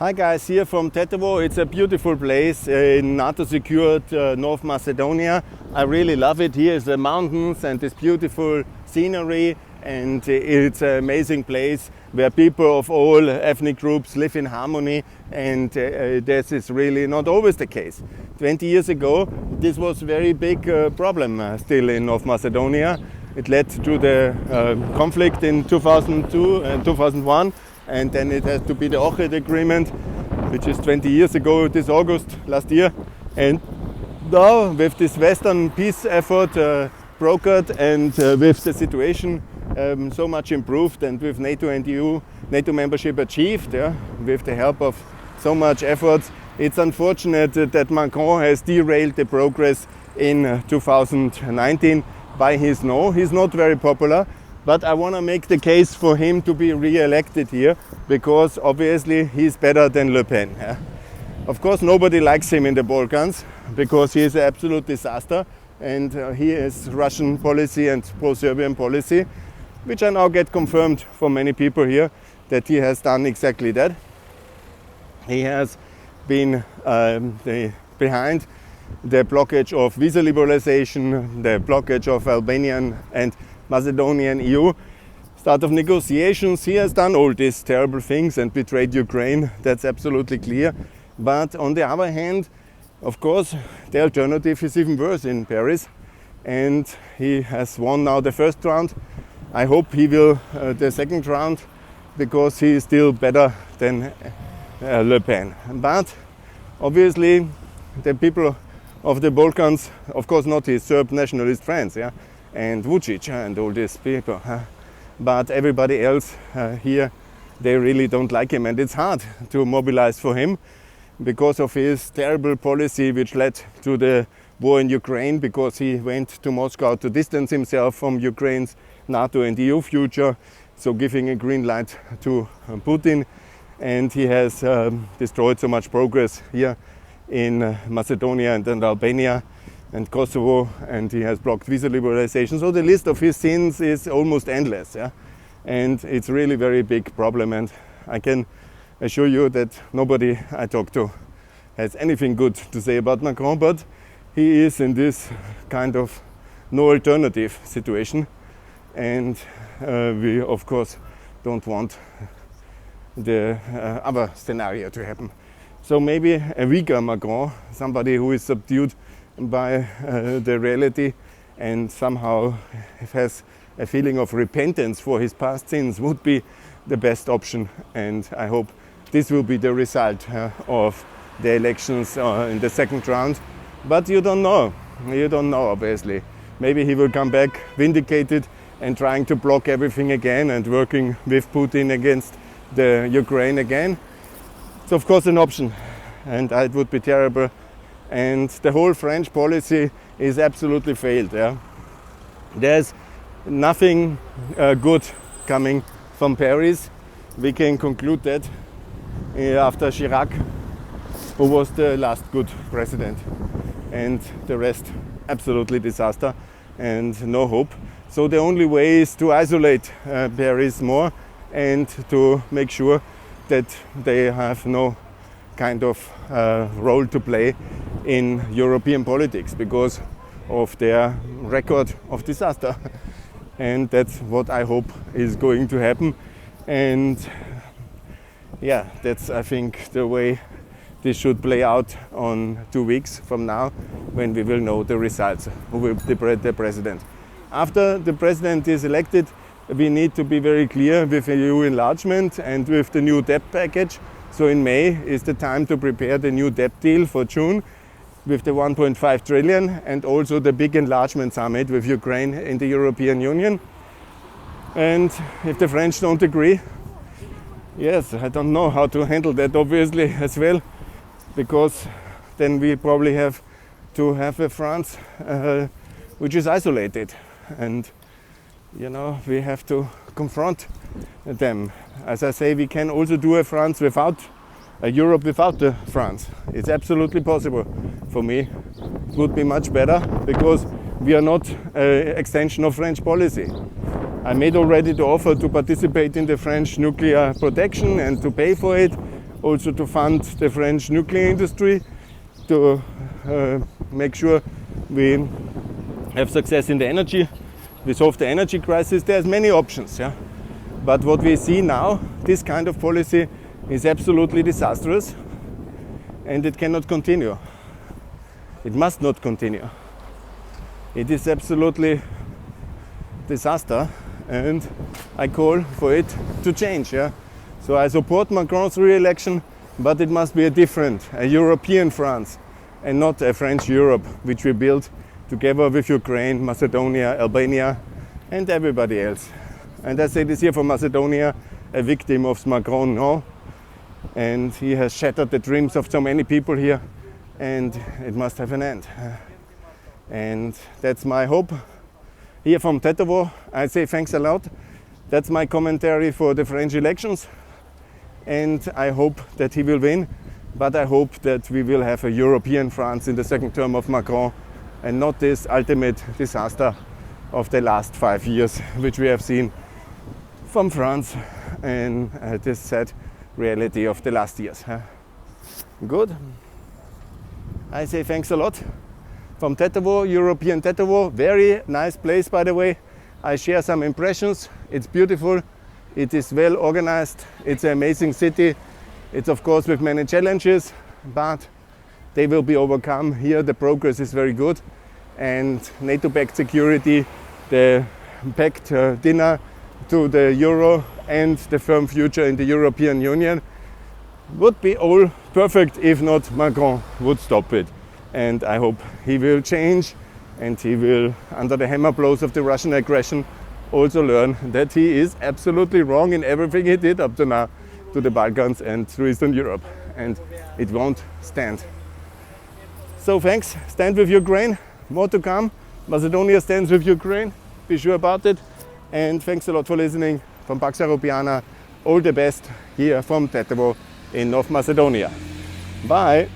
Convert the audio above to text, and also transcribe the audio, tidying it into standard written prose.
Hi guys, here from Tetovo. It's a beautiful place in NATO-secured North Macedonia. I really love it. Here is the mountains and this beautiful scenery, and it's an amazing place where people of all ethnic groups live in harmony, and this is really not always the case. 20 years ago this was a very big problem still in North Macedonia. It led to the conflict in 2002 and 2001. And then it has to be the Ohrid Agreement, which is 20 years ago, this August last year. And now with this Western peace effort brokered, and with the situation so much improved, and with NATO and NATO membership achieved, with the help of so much efforts, it's unfortunate that Macron has derailed the progress in 2019 by his no. He's not very popular. But I want to make the case for him to be re-elected here, because obviously he's better than Le Pen. Of course, nobody likes him in the Balkans because he is an absolute disaster, and he has Russian policy and pro-Serbian policy, which I now get confirmed from many people here that he has done exactly that. He has been behind the blockage of visa liberalization, the blockage of Albanian and Macedonian EU start of negotiations. He has done all these terrible things and betrayed Ukraine. That's absolutely clear. But on the other hand, of course, the alternative is even worse in Paris. And he has won now the first round. I hope he will the second round, because he is still better than Le Pen. But obviously, the people of the Balkans, of course not his Serb nationalist friends, and Vucic and all these people, but everybody else here, they really don't like him, and it's hard to mobilize for him because of his terrible policy which led to the war in Ukraine, because he went to Moscow to distance himself from Ukraine's NATO and EU future, so giving a green light to Putin, and he has destroyed so much progress here in Macedonia and in Albania and Kosovo, and he has blocked visa liberalization. So the list of his sins is almost endless, and it's really very big problem, and I can assure you that nobody I talk to has anything good to say about Macron, but he is in this kind of no alternative situation, and we of course don't want the other scenario to happen. So maybe a weaker Macron, somebody who is subdued by the reality and somehow has a feeling of repentance for his past sins, would be the best option. And I hope this will be the result of the elections in the second round. But you don't know obviously. Maybe he will come back vindicated and trying to block everything again and working with Putin against the Ukraine again. It's of course an option, and it would be terrible. And the whole French policy is absolutely failed. There's nothing good coming from Paris. We can conclude that after Chirac, who was the last good president, and the rest absolutely disaster and no hope. So the only way is to isolate Paris more and to make sure that they have no kind of role to play in European politics because of their record of disaster. And that's what I hope is going to happen. And that's, I think, the way this should play out on 2 weeks from now, when we will know the results, who will be the president. After the president is elected, we need to be very clear with EU enlargement and with the new debt package. So in May is the time to prepare the new debt deal for June with the 1.5 trillion, and also the big enlargement summit with Ukraine in the European Union. And if the French don't agree, yes, I don't know how to handle that obviously as well, because then we probably have to have a France which is isolated, and we have to confront them. As I say, we can also do a France without a Europe without the France. It's absolutely possible for me. It would be much better, because we are not an extension of French policy. I made already the offer to participate in the French nuclear protection and to pay for it, also to fund the French nuclear industry, to make sure we have success in the energy, we solve the energy crisis. There's many options, yeah. But what we see now, this kind of policy is absolutely disastrous, and it cannot continue. It must not continue. It is absolutely disaster, and I call for it to change, yeah. So I support Macron's re-election, but it must be a European France, and not a French Europe, which we built together with Ukraine, Macedonia, Albania, and everybody else. And I say this here for Macedonia, a victim of Macron, no? And he has shattered the dreams of so many people here, and it must have an end. And that's my hope. Here from Tetovo, I say thanks a lot. That's my commentary for the French elections, and I hope that he will win, but I hope that we will have a European France in the second term of Macron, and not this ultimate disaster of the last 5 years, which we have seen from France, and this sad reality of the last years. Good. I say thanks a lot. From Tetovo, European Tetovo, very nice place, by the way. I share some impressions. It's beautiful, it is well organized, it's an amazing city. It's of course with many challenges, but they will be overcome. Here the progress is very good, and NATO-backed security, the packed dinner to the euro, and the firm future in the European Union would be all perfect if not Macron would stop it. And I hope he will change, and he will, under the hammer blows of the Russian aggression, also learn that he is absolutely wrong in everything he did up to now to the Balkans and to Eastern Europe, and it won't stand. So thanks, stand with Ukraine, more to come. Macedonia stands with Ukraine, be sure about it, and thanks a lot for listening from Pax Europiana. All the best here from Tetovo in North Macedonia. Bye!